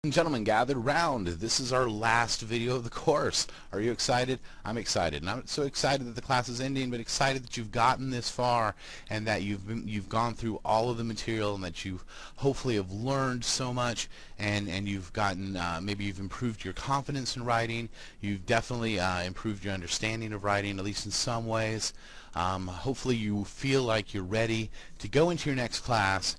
And gentlemen gathered round, this is our last video of the course. Are you excited? I'm excited. Not so excited that the class is ending, but excited that you've gotten this far and that you've gone through all of the material and that you hopefully have learned so much and you've gotten, maybe you've improved your confidence in writing. You've definitely improved your understanding of writing, at least in some ways. Hopefully you feel like you're ready to go into your next class,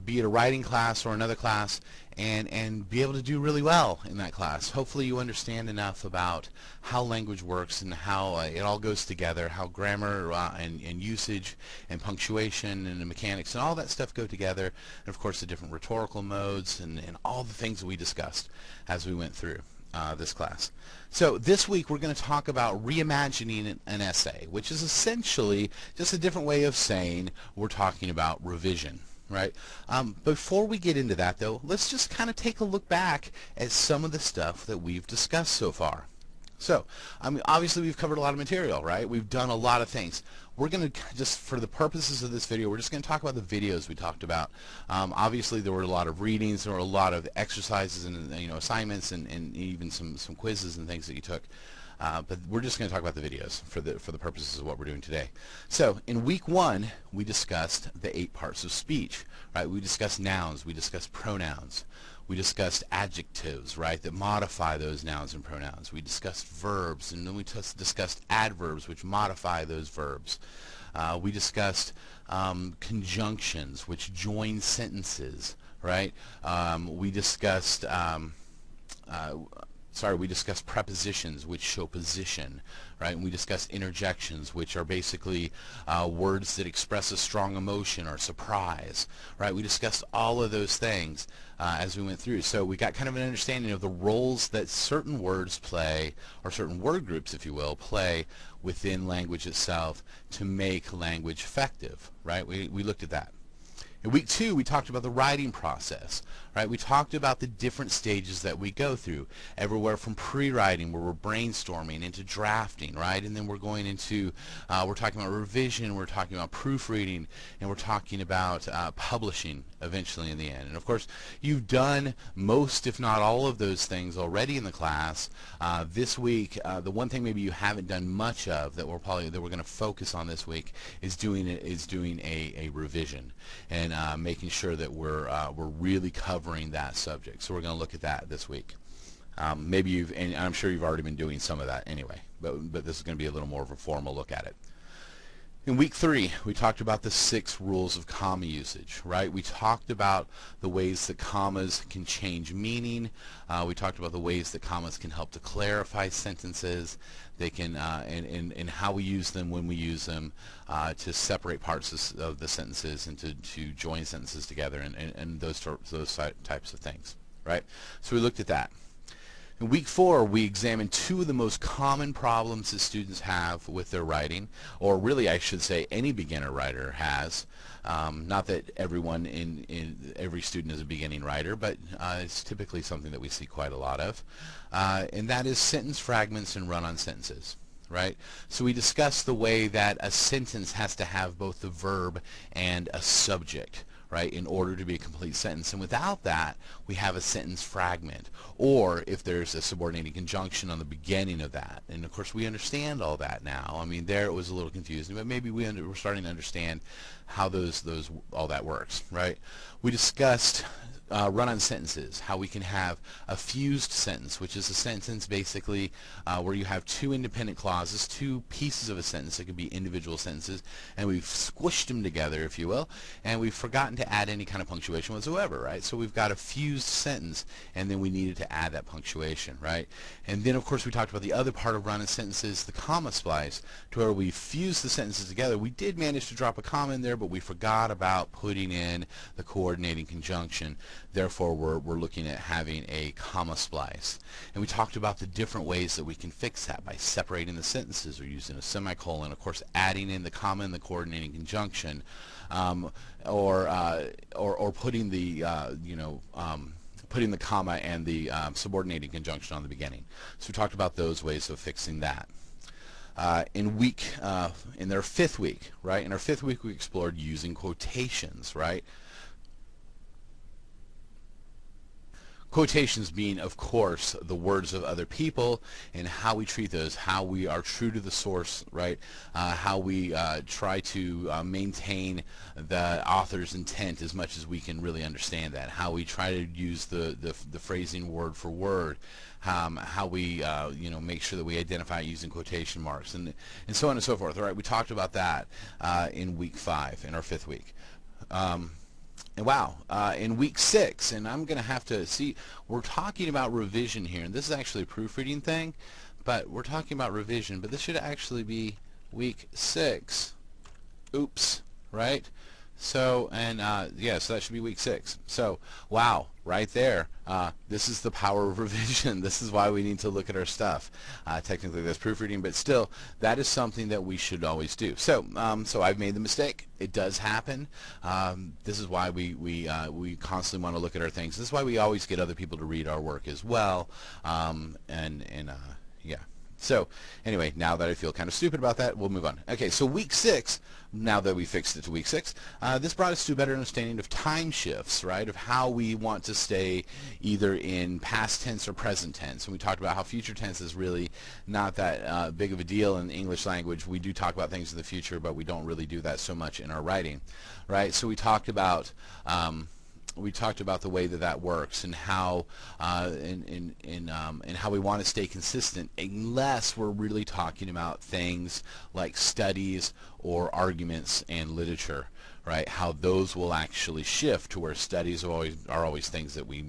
be it a writing class or another class, and be able to do really well in that class. Hopefully you understand enough about how language works and how it all goes together, how grammar and usage and punctuation and the mechanics and all that stuff go together, and of course the different rhetorical modes and all the things that we discussed as we went through this class. So this week we're going to talk about reimagining an essay, which is essentially just a different way of saying we're talking about revision. Right? Before we get into that, though, let's just kind of take a look back at some of the stuff that we've discussed so far. So, obviously we've covered a lot of material, right? We've done a lot of things. We're going to just, for the purposes of this video, we're just going to talk about the videos we talked about. Obviously there were a lot of readings, there were a lot of exercises and assignments and even some quizzes and things that you took. But we're just going to talk about the videos for the purposes of what we're doing today. So in week 1, we discussed the 8 parts of speech, right? We discussed nouns, we discussed pronouns, we discussed adjectives, right, that modify those nouns and pronouns. We discussed verbs, and then we discussed adverbs, which modify those verbs. We discussed conjunctions, which join sentences, right? We discussed we discussed prepositions, which show position, right? And we discussed interjections, which are basically words that express a strong emotion or surprise, right? We discussed all of those things as we went through. So we got kind of an understanding of the roles that certain words play, or certain word groups, if you will, play within language itself to make language effective, right? We looked at that. In week 2, we talked about the writing process, right? We talked about the different stages that we go through, everywhere from pre-writing, where we're brainstorming, into drafting, right? And then we're going into, we're talking about revision, we're talking about proofreading, and we're talking about publishing eventually in the end. And of course, you've done most, if not all of those things already in the class. This week, the one thing maybe you haven't done much of that we're going to focus on this week is doing a revision and making sure that we're really covering that subject. So we're going to look at that this week. Maybe and I'm sure you've already been doing some of that anyway, but this is going to be a little more of a formal look at it. In week 3, we talked about the 6 rules of comma usage, right? We talked about the ways that commas can change meaning. We talked about the ways that commas can help to clarify sentences. They can, and how we use them, when we use them, to separate parts of the sentences and to join sentences together, and those types of things, right? So we looked at that. In week 4, we examined 2 of the most common problems that students have with their writing, or really I should say any beginner writer has. Not that every student is a beginning writer, but it's typically something that we see quite a lot of. And that is sentence fragments and run-on sentences, right? So we discussed the way that a sentence has to have both the verb and a subject, right, in order to be a complete sentence. And without that, we have a sentence fragment, or if there's a subordinating conjunction on the beginning of that. And of course we understand all that now. I mean, there it was a little confusing, but maybe we're starting to understand how all that works, right? We discussed run-on sentences, how we can have a fused sentence, which is a sentence basically where you have 2 independent clauses, 2 pieces of a sentence that could be individual sentences, and we've squished them together, if you will, and we've forgotten to add any kind of punctuation whatsoever, right? So we've got a fused sentence, and then we needed to add that punctuation, right? And then of course we talked about the other part of run-on sentences, the comma splice, to where we fused the sentences together. We did manage to drop a comma in there, but we forgot about putting in the coordinating conjunction. Therefore, we're looking at having a comma splice. And we talked about the different ways that we can fix that by separating the sentences or using a semicolon, of course adding in the comma and the coordinating conjunction, or putting the putting the comma and the subordinating conjunction on the beginning. So we talked about those ways of fixing that. In their 5th week, right? In our 5th week, we explored using quotations, right? Quotations being, of course, the words of other people and how we treat those, how we are true to the source, right? How we try to maintain the author's intent as much as we can really understand that. How we try to use the phrasing word for word. How we make sure that we identify using quotation marks and so on and so forth. All right, we talked about that in week 5, in our 5th week. And wow, in week 6, and I'm going to have to see, we're talking about revision here, and this is actually a proofreading thing, but we're talking about revision, but this should actually be week 6. Oops, right? So, and yeah, so that should be week 6. So, wow, right there. This is the power of revision. This is why we need to look at our stuff. Technically, that's proofreading, but still, that is something that we should always do. So, so I've made the mistake. It does happen. This is why we constantly want to look at our things. This is why we always get other people to read our work as well. Yeah. So anyway, now that I feel kind of stupid about that, we'll move on. Okay, so week 6, now that we fixed it to week 6, this brought us to a better understanding of time shifts, right, of how we want to stay either in past tense or present tense. And we talked about how future tense is really not that big of a deal in the English language. We do talk about things in the future, but we don't really do that so much in our writing, right? So we talked about the way that works and how and how we want to stay consistent unless we're really talking about things like studies or arguments and literature, right? How those will actually shift to where studies are always things that we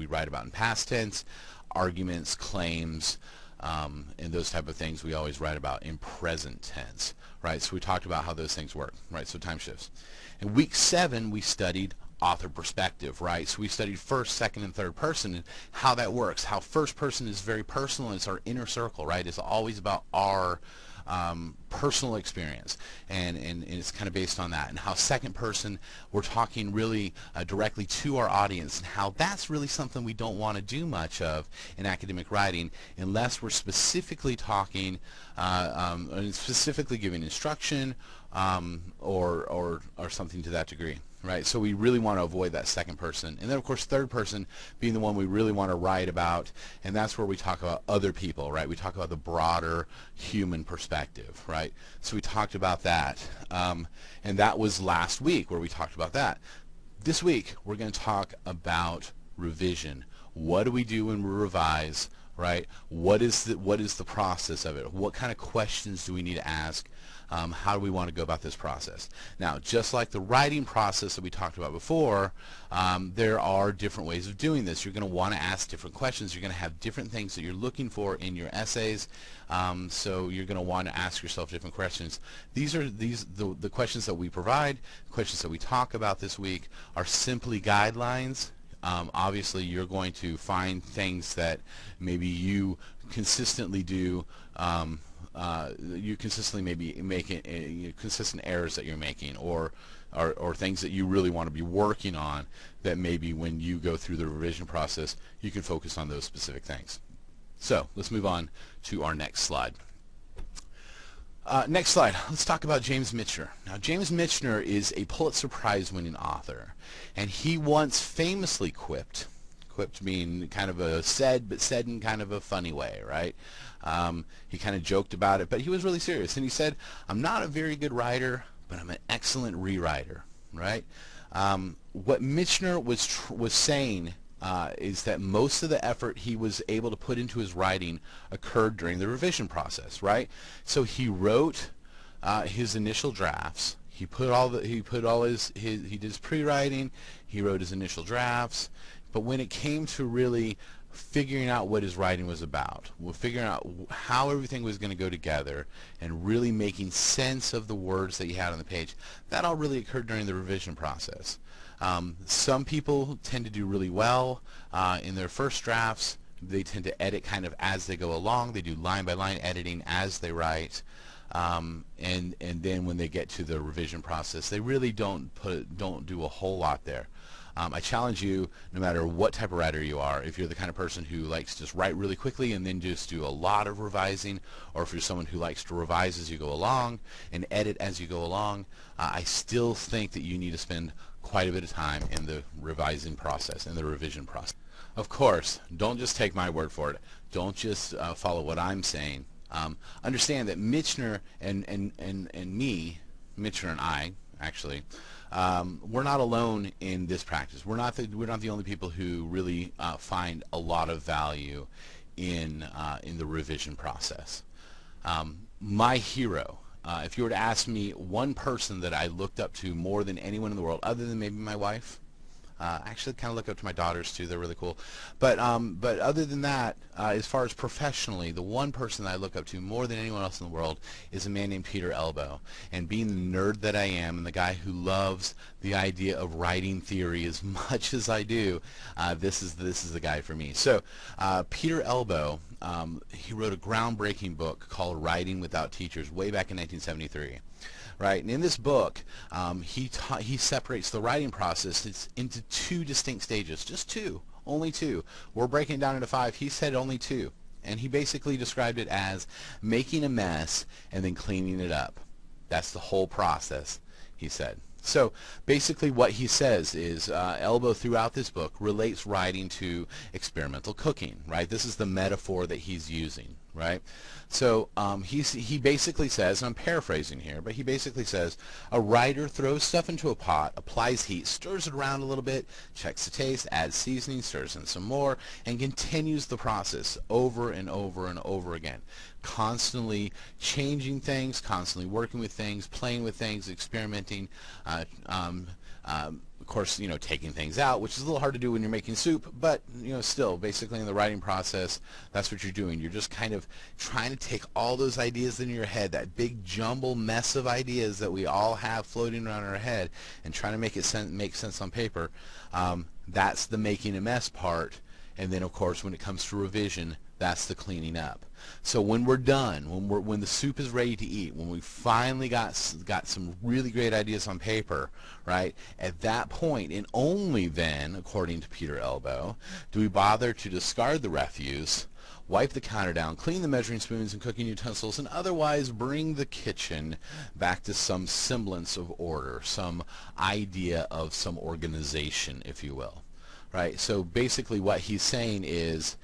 write about in past tense, arguments, claims, and those type of things we always write about in present tense, right? So we talked about how those things work, right? So time shifts. In week 7, we studied author perspective, right? So we studied first, second, and third person and how that works. How first person is very personal, and it's our inner circle, right? It's always about our personal experience, and it's kind of based on that. And how second person, we're talking really directly to our audience, and how that's really something we don't want to do much of in academic writing unless we're specifically talking, specifically giving instruction or something to that degree. Right, so we really want to avoid that second person. And then, of course, third person being the one we really want to write about, and that's where we talk about other people, right? We talk about the broader human perspective, right? So we talked about that, and that was last week where we talked about that. This week, we're going to talk about revision. What do we do when we revise, right? What is the process of it? What kind of questions do we need to ask? How do we want to go about this process? Now, just like the writing process that we talked about before, there are different ways of doing this. You're going to want to ask different questions. You're going to have different things that you're looking for in your essays. So you're going to want to ask yourself different questions. The questions that we provide, questions that we talk about this week, are simply guidelines. Obviously, you're going to find things that maybe you consistently do. You consistently maybe making consistent errors that you're making, or things that you really want to be working on that maybe when you go through the revision process you can focus on those specific things. So let's move on to our next slide. Next slide, let's talk about James Michener. Now, James Michener is a Pulitzer Prize winning author, and he once famously quipped being kind of a said in kind of a funny way, right? He kind of joked about it, but he was really serious, and he said, "I'm not a very good writer, but I'm an excellent rewriter," right? What Michener was saying is that most of the effort he was able to put into his writing occurred during the revision process, right? So he wrote his initial drafts. He did his pre-writing. He wrote his initial drafts. But when it came to really figuring out what his writing was about, figuring out how everything was going to go together, and really making sense of the words that he had on the page, that all really occurred during the revision process. Some people tend to do really well in their first drafts. They tend to edit kind of as they go along. They do line-by-line editing as they write. And then when they get to the revision process, they really don't do a whole lot there. I challenge you, no matter what type of writer you are, if you're the kind of person who likes to just write really quickly and then just do a lot of revising, or if you're someone who likes to revise as you go along and edit as you go along, I still think that you need to spend quite a bit of time in the revising process, in the revision process. Of course, don't just take my word for it. Don't just follow what I'm saying. Understand that Michener and me, Michener and I, actually, we're not alone in this practice. We're not the only people who really find a lot of value in the revision process. My hero. If you were to ask me one person that I looked up to more than anyone in the world, other than maybe my wife, actually kind of look up to my daughters too. They're really cool. But other than that, as far as professionally, the one person that I look up to more than anyone else in the world is a man named Peter Elbow. And being the nerd that I am and the guy who loves the idea of writing theory as much as I do, this is the guy for me. So Peter Elbow, he wrote a groundbreaking book called Writing Without Teachers way back in 1973. Right, and in this book, he separates the writing process into two distinct stages, just two, only two. We're breaking it down into five. He said only two, and he basically described it as making a mess and then cleaning it up. That's the whole process, he said. So basically what he says is Elbow throughout this book relates writing to experimental cooking, right? This is the metaphor that he's using, right? So he basically says, and I'm paraphrasing here, but he basically says a writer throws stuff into a pot, applies heat, stirs it around a little bit, checks the taste, adds seasoning, stirs in some more, and continues the process over and over and over again. Constantly changing things, constantly working with things, playing with things, experimenting, of course, taking things out, which is a little hard to do when you're making soup, but, still, basically in the writing process, that's what you're doing. You're just kind of trying to take all those ideas in your head, that big jumble mess of ideas that we all have floating around our head, and trying to make it make sense on paper. That's the making a mess part. And then, of course, when it comes to revision, that's the cleaning up. So when we're done, when the soup is ready to eat, when we finally got some really great ideas on paper, right? At that point, and only then, according to Peter Elbow, do we bother to discard the refuse, wipe the counter down, clean the measuring spoons and cooking utensils, and otherwise bring the kitchen back to some semblance of order, some idea of some organization, if you will. Right? So basically what he's saying is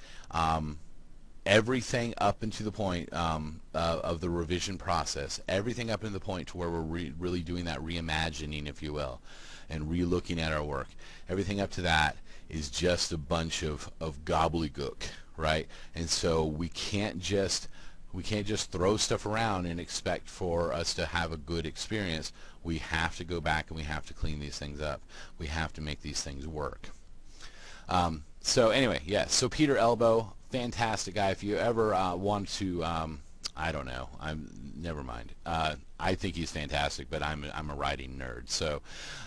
everything up into the point of the revision process, everything up into the point to where we're really doing that reimagining, if you will, and re-looking at our work. Everything up to that is just a bunch of gobbledygook, right? And so we can't just throw stuff around and expect for us to have a good experience. We have to go back and we have to clean these things up. We have to make these things work. So anyway, yes. So Peter Elbow, fantastic guy. If you ever want to, I don't know. Never mind. I think he's fantastic, but I'm a writing nerd. So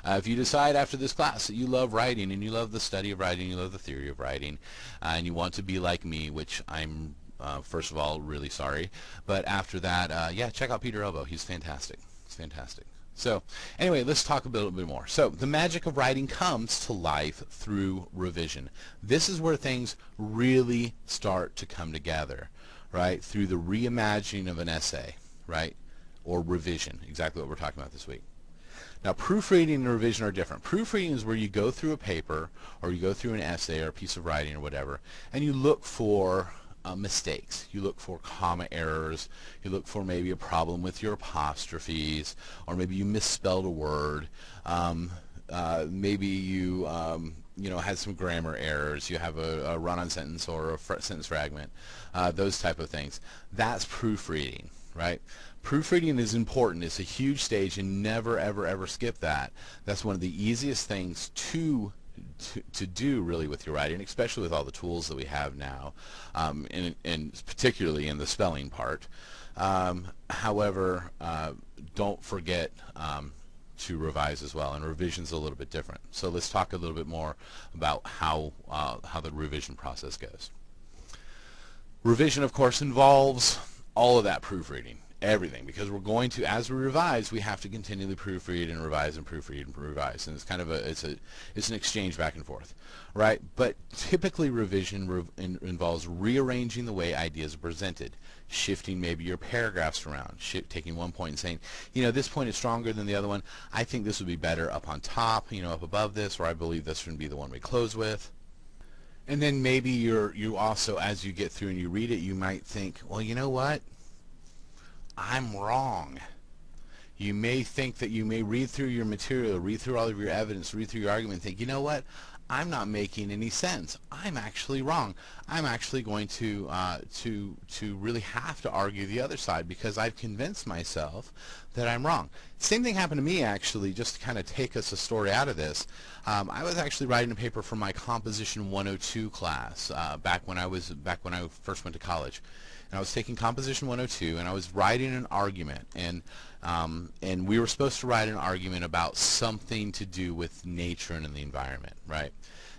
if you decide after this class that you love writing and you love the study of writing, you love the theory of writing, and you want to be like me, which I'm first of all really sorry, but after that, yeah, check out Peter Elbow. He's fantastic. He's fantastic. So anyway, let's talk a little bit more. So the magic of writing comes to life through revision. This is where things really start to come together, right? Through the reimagining of an essay, right? Or revision, exactly what we're talking about this week. Now, proofreading and revision are different. Proofreading is where you go through a paper or you go through an essay or a piece of writing or whatever, and you look for mistakes. You look for comma errors. You look for maybe a problem with your apostrophes, or maybe you misspelled a word. Maybe you had some grammar errors. You have a run-on sentence or a sentence fragment. Those type of things. That's proofreading, right? Proofreading is important. It's a huge stage, and never, ever, ever skip that. That's one of the easiest things to do really with your writing, especially with all the tools that we have now, and particularly in the spelling part. However, don't forget to revise as well, and revision's a little bit different. So let's talk a little bit more about how the revision process goes. Revision, of course, involves all of that proofreading. Everything, because we're going to, as we revise, we have to continually proofread and revise and proofread and revise, and it's kind of it's an exchange back and forth, right? But typically revision involves rearranging the way ideas are presented, shifting maybe your paragraphs around, taking one point and saying, this point is stronger than the other one. I think this would be better up on top, up above this, or I believe this would be the one we close with. And then maybe you also, as you get through and you read it, you might think, well, you know what? I'm wrong. You may think that you may read through your material, read through all of your evidence, read through your argument, and think, you know what? I'm not making any sense. I'm actually wrong. I'm actually going to really have to argue the other side because I've convinced myself that I'm wrong. Same thing happened to me actually. Just to kind of take us a story out of this, I was actually writing a paper for my Composition 102 class back when I first went to college. And I was taking Composition 102, and I was writing an argument, and we were supposed to write an argument about something to do with nature and the environment, right?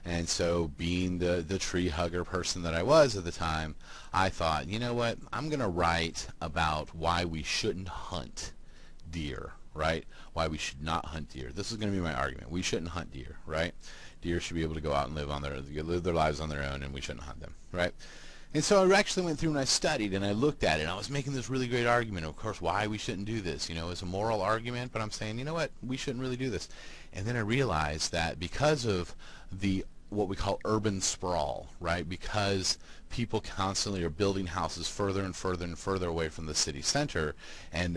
And so, being the tree hugger person that I was at the time, I thought, you know what? I'm going to write about why we shouldn't hunt deer, right? Why we should not hunt deer. This is going to be my argument. We shouldn't hunt deer, right? Deer should be able to go out and live their lives on their own, and we shouldn't hunt them, right? And so I actually went through and I studied and I looked at it, and I was making this really great argument, of course, why we shouldn't do this. You know, it's a moral argument, but I'm saying, you know what, we shouldn't really do this. And then I realized that because of what we call urban sprawl, right, because people constantly are building houses further and further and further away from the city center, and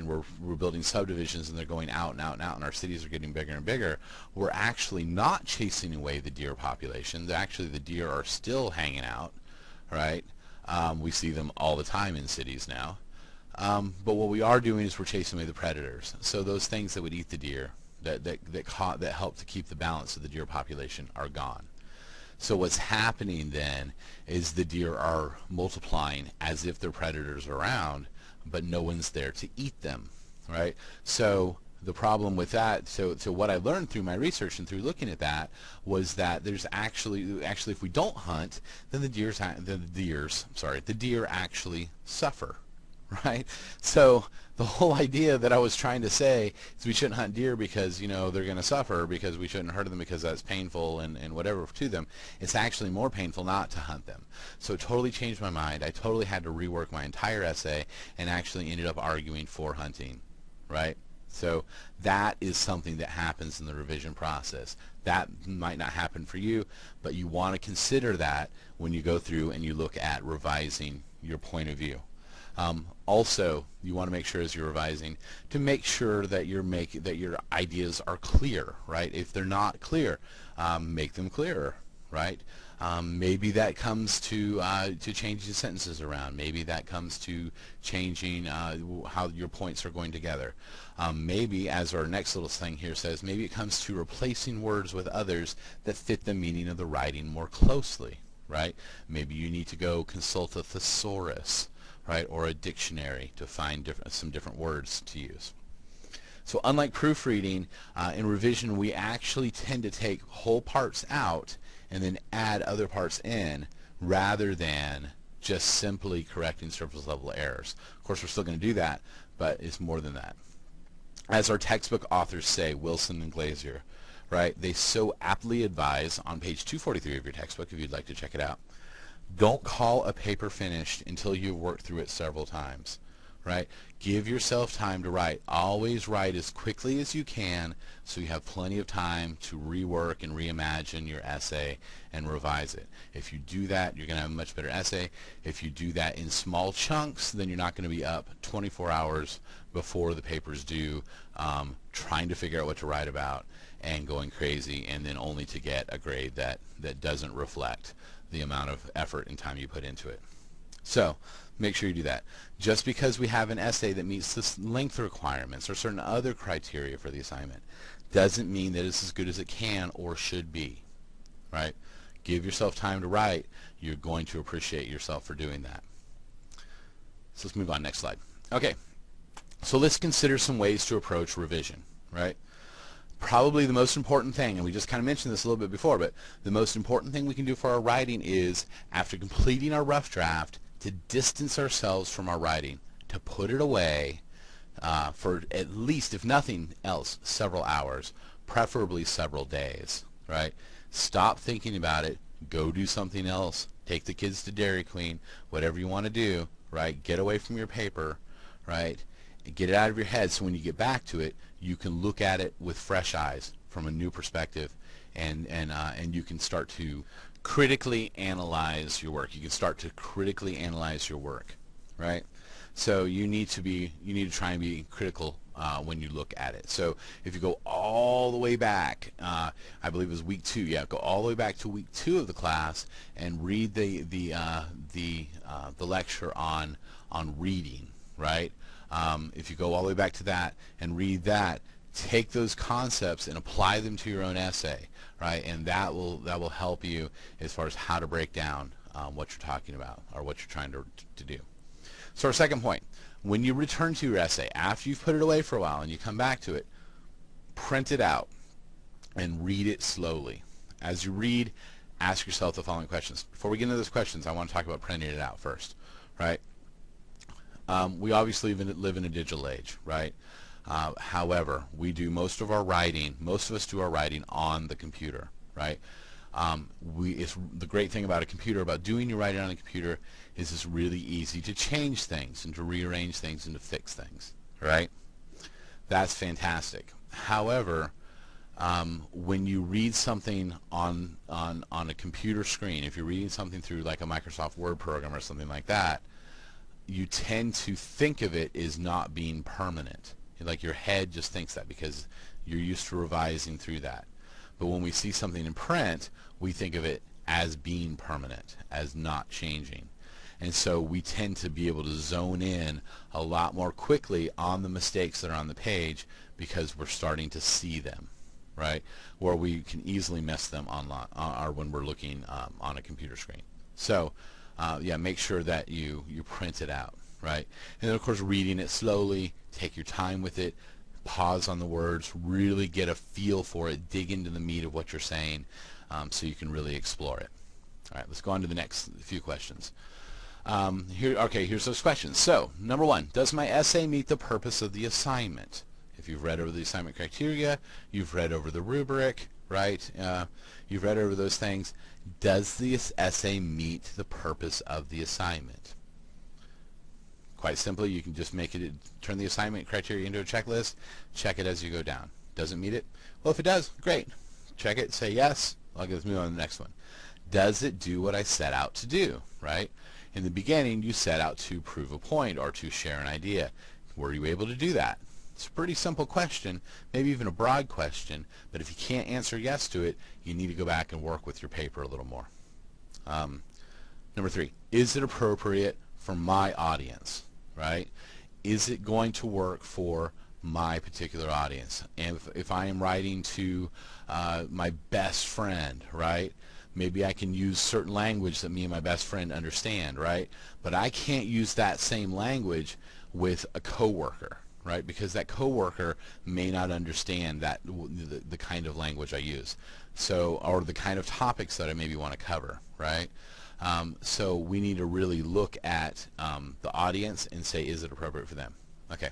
we're building subdivisions, and they're going out and out and out, and our cities are getting bigger and bigger, we're actually not chasing away the deer population. Actually, the deer are still hanging out, right? We see them all the time in cities now. But what we are doing is we're chasing away the predators. So those things that would eat the deer, that help to keep the balance of the deer population, are gone. So what's happening then is the deer are multiplying as if their predators are around, but no one's there to eat them, right? So the problem with that, so what I learned through my research and through looking at that, was that there's actually if we don't hunt, then the deer actually suffer, right? So the whole idea that I was trying to say is we shouldn't hunt deer because, you know, they're going to suffer, because we shouldn't hurt them because that's painful and whatever to them. It's actually more painful not to hunt them. So it totally changed my mind. I totally had to rework my entire essay and actually ended up arguing for hunting, right? So that is something that happens in the revision process. That might not happen for you, but you want to consider that when you go through and you look at revising your point of view. Also, you want to make sure as you're revising to make sure that your ideas are clear, right? If they're not clear, make them clearer, right? Maybe that comes to changing sentences around. Maybe that comes to changing how your points are going together. Maybe, as our next little thing here says, maybe it comes to replacing words with others that fit the meaning of the writing more closely, right? Maybe you need to go consult a thesaurus, right, or a dictionary to find some different words to use. So unlike proofreading, in revision we actually tend to take whole parts out and then add other parts in, rather than just simply correcting surface level errors. Of course, we're still going to do that, but it's more than that. As our textbook authors say, Wilson and Glazier, right, they so aptly advise on page 243 of your textbook, if you'd like to check it out, don't call a paper finished until you've worked through it several times, right? Give yourself time to write. Always write as quickly as you can so you have plenty of time to rework and reimagine your essay and revise it. If you do that, you're going to have a much better essay. If you do that in small chunks, then you're not going to be up 24 hours before the paper's due trying to figure out what to write about and going crazy, and then only to get a grade that doesn't reflect the amount of effort and time you put into it. So make sure you do that. Just because we have an essay that meets the length requirements or certain other criteria for the assignment doesn't mean that it's as good as it can or should be, right? Give yourself time to write. You're going to appreciate yourself for doing that. So let's move on. Next slide. Okay, so let's consider some ways to approach revision, right? Probably the most important thing, and we just kind of mentioned this a little bit before, but the most important thing we can do for our writing is, after completing our rough draft, to distance ourselves from our writing, to put it away for at least, if nothing else, several hours, preferably several days, right? Stop thinking about it. Go do something else. Take the kids to Dairy Queen, whatever you want to do, right? Get away from your paper, right? Get it out of your head so when you get back to it, you can look at it with fresh eyes from a new perspective, and you can start to critically analyze your work. You can start to critically analyze your work, right? So you need to try and be critical when you look at it. So if you go all the way back, I believe it was week 2. Yeah, go all the way back to week 2 of the class and read the lecture on reading, right? If you go all the way back to that and read that, take those concepts and apply them to your own essay, right? And that will help you as far as how to break down what you're talking about or what you're trying to do. So our second point, when you return to your essay, after you've put it away for a while and you come back to it, print it out and read it slowly. As you read, ask yourself the following questions. Before we get into those questions, I want to talk about printing it out first, right? We obviously live in a digital age, right? However, we do most of us do our writing on the computer, right? It's the great thing about a computer, about doing your writing on a computer, is it's really easy to change things and to rearrange things and to fix things, right? That's fantastic. However, when you read something on a computer screen, if you're reading something through like a Microsoft Word program or something like that, you tend to think of it as not being permanent. Like your head just thinks that because you're used to revising through that. But when we see something in print, we think of it as being permanent, as not changing. And so we tend to be able to zone in a lot more quickly on the mistakes that are on the page because we're starting to see them, right? Where we can easily miss them online or when we're looking on a computer screen. So yeah, make sure that you print it out, right? And then of course reading it slowly, take your time with it, pause on the words, really get a feel for it, dig into the meat of what you're saying so you can really explore it. All right, let's go on to the next few questions. Here's those questions. So, number 1, does my essay meet the purpose of the assignment? If you've read over the assignment criteria, you've read over the rubric, right? You've read over those things. Does this essay meet the purpose of the assignment? Quite simply, you can just turn the assignment criteria into a checklist, check it as you go down. Doesn't meet it? Well, if it does, great. Check it, say yes. Let's move on to the next one. Does it do what I set out to do, right? In the beginning, you set out to prove a point or to share an idea. Were you able to do that? It's a pretty simple question, maybe even a broad question, but if you can't answer yes to it, you need to go back and work with your paper a little more. Number 3, is it appropriate for my audience, right? Is it going to work for my particular audience? And if I am writing to my best friend, right? Maybe I can use certain language that me and my best friend understand, right? But I can't use that same language with a coworker, right? Because that coworker may not understand the kind of language I use, or the kind of topics that I maybe want to cover, right? So we need to really look at the audience and say, is it appropriate for them? Okay.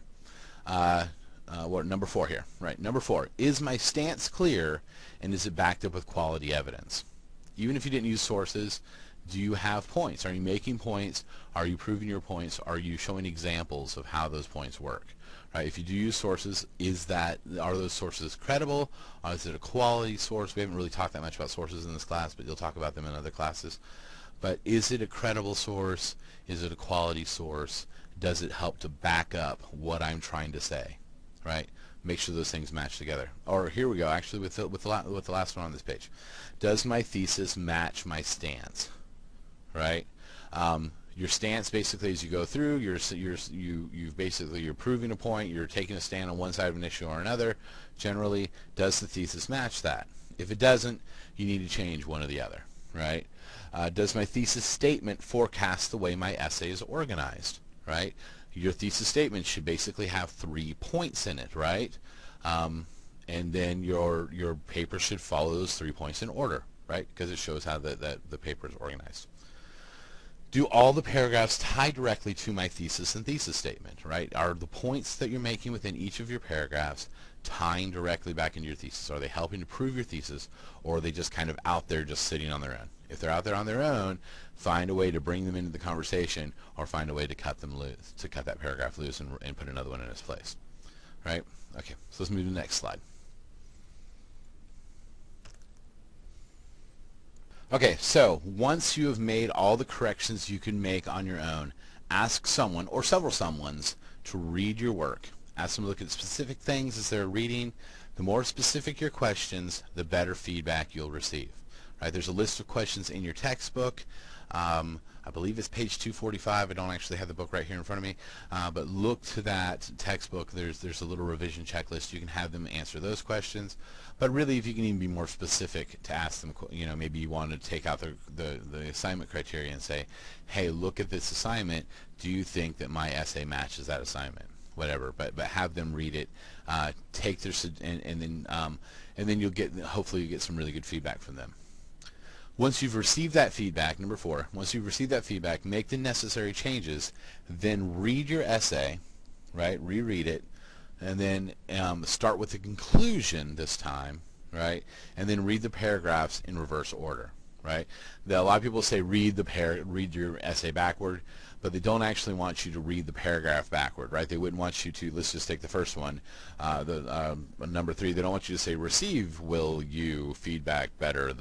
Number 4 here, right? Number 4, is my stance clear and is it backed up with quality evidence? Even if you didn't use sources, do you have points? Are you making points? Are you proving your points? Are you showing examples of how those points work? Right? If you do use sources, are those sources credible? Is it a quality source? We haven't really talked that much about sources in this class, but you'll talk about them in other classes. But is it a credible source? Is it a quality source? Does it help to back up what I'm trying to say? Right? Make sure those things match together. Or here we go, actually, with the last one on this page. Does my thesis match my stance? Right? Your stance, basically, as you go through, you're proving a point. You're taking a stand on one side of an issue or another. Generally, does the thesis match that? If it doesn't, you need to change one or the other. Right? Does my thesis statement forecast the way my essay is organized? Right? Your thesis statement should basically have 3 points in it, right? And then your paper should follow those 3 points in order, right? Because it shows how the paper is organized. Do all the paragraphs tie directly to my thesis and thesis statement, right? Are the points that you're making within each of your paragraphs tying directly back into your thesis? Are they helping to prove your thesis, or are they just kind of out there just sitting on their own? If they're out there on their own, find a way to bring them into the conversation, or find a way to cut them loose, to cut that paragraph loose and put another one in its place. Right? Okay, so let's move to the next slide. Okay, so once you have made all the corrections you can make on your own, ask someone or several someones to read your work. Ask them to look at specific things as they're reading. The more specific your questions, the better feedback you'll receive. Right? There's a list of questions in your textbook. I believe it's page 245. I don't actually have the book right here in front of me, but look to that textbook. There's a little revision checklist. You can have them answer those questions. But really, if you can even be more specific to ask them, maybe you want to take out the assignment criteria and say, hey, look at this assignment. Do you think that my essay matches that assignment? Whatever, but have them read it, take their and then you'll hopefully you get some really good feedback from them. Once you've received that feedback, number 4, once you've received that feedback, make the necessary changes, then read your essay, right? Reread it, and then start with the conclusion this time, right? And then read the paragraphs in reverse order, right? A lot of people say read your essay backward, but they don't actually want you to read the paragraph backward, right? They wouldn't want you to, let's just take the first one, number 3, they don't want you to say receive will you feedback better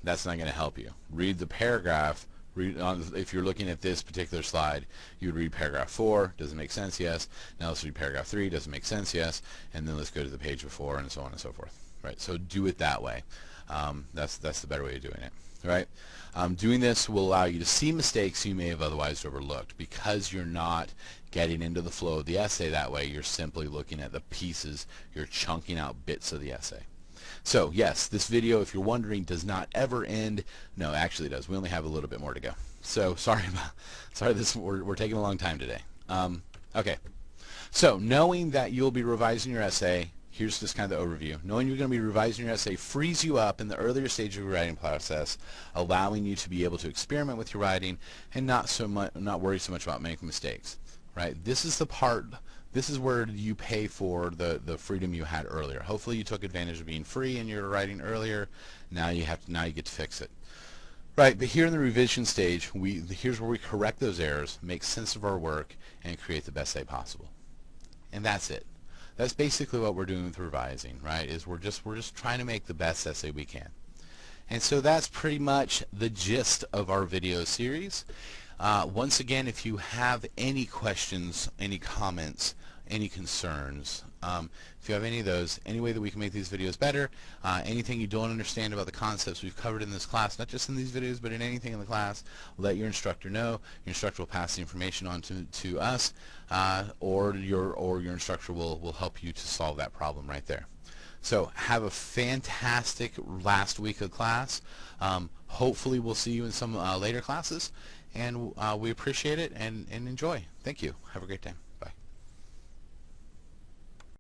that's not going to help you. Read the paragraph. If you're looking at this particular slide, you would read paragraph 4. Does it make sense? Yes. Now let's read paragraph 3. Does it make sense? Yes. And then let's go to the page before, and so on and so forth. Right. So do it that way. That's the better way of doing it. Right. Doing this will allow you to see mistakes you may have otherwise overlooked because you're not getting into the flow of the essay that way. You're simply looking at the pieces. You're chunking out bits of the essay. So yes, this video, if you're wondering, does not ever end. No, actually it does. We only have a little bit more to go. So sorry, we're taking a long time today. Okay, so knowing that you'll be revising your essay, here's just kind of the overview. Knowing you're going to be revising your essay frees you up in the earlier stage of your writing process, allowing you to be able to experiment with your writing and not worry so much about making mistakes. Right? This is where you pay for the freedom you had earlier. Hopefully you took advantage of being free in your writing earlier. Now you get to fix it. Right, but here in the revision stage, here's where we correct those errors, make sense of our work, and create the best essay possible. And that's it. That's basically what we're doing with revising, right? Is we're just trying to make the best essay we can. And so that's pretty much the gist of our video series. Once again, if you have any questions, any comments, any concerns, if you have any of those, any way that we can make these videos better, anything you don't understand about the concepts we've covered in this class, not just in these videos, but in anything in the class, let your instructor know. Your instructor will pass the information on to us, or your instructor will help you to solve that problem right there. So have a fantastic last week of class. Hopefully we'll see you in some later classes, and we appreciate it and enjoy. Thank you. Have a great day.